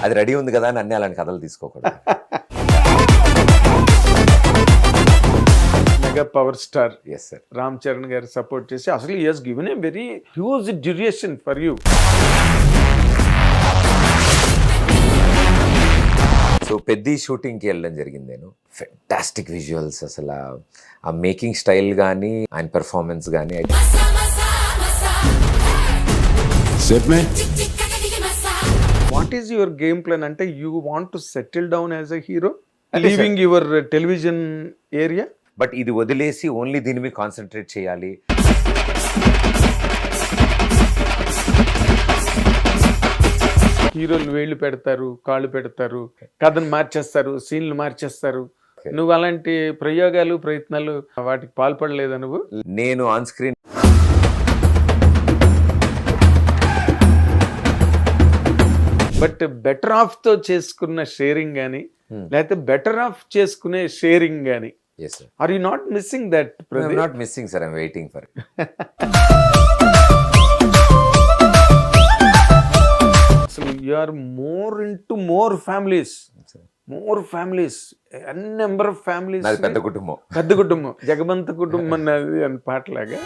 అది రెడీ ఉంది కదా అని అన్ని అలాంటి కథలు తీసుకోకూడదు. Mega power star yes sir. Ram Charan గారు సపోర్ట్ చేసి అసలు he has given a very huge duration for you. So పెద్ద షూటింగ్కి వెళ్ళడం జరిగింది నేను. ఫెంటాస్టిక్ విజువల్స్, అసలు ఆ మేకింగ్ స్టైల్ కానీ ఆయన పెర్ఫార్మెన్స్ కానీ What is your game plan? అంటే you want to settle down as a hero, leaving your television area? But ఇది వదిలేసి ఓన్లీ దీని మీద కాన్సన్ట్రేట్ చేయాలి. హీరోలు వేళ్ళు పెడతారు, కాళ్ళు పెడతారు, కథను మార్చేస్తారు, సీన్లు మార్చేస్తారు. నువ్వు అలాంటి ప్రయోగాలు ప్రయత్నాలు వాటికి పాల్పడలేదా నువ్వు? నేను on screen but better off తో చేసుకున్న షేరింగ్ కానీ లేకపోతే బెటర్ ఆఫ్ చేసుకునే షేరింగ్ కానీ yes sir. Are you not missing that? Not missing sir, I'm waiting for. అసలు you are more into more families, number of families. పెద్ద కుటుంబం, జగమంత కుటుంబం అన్నది అని పాటలాగా.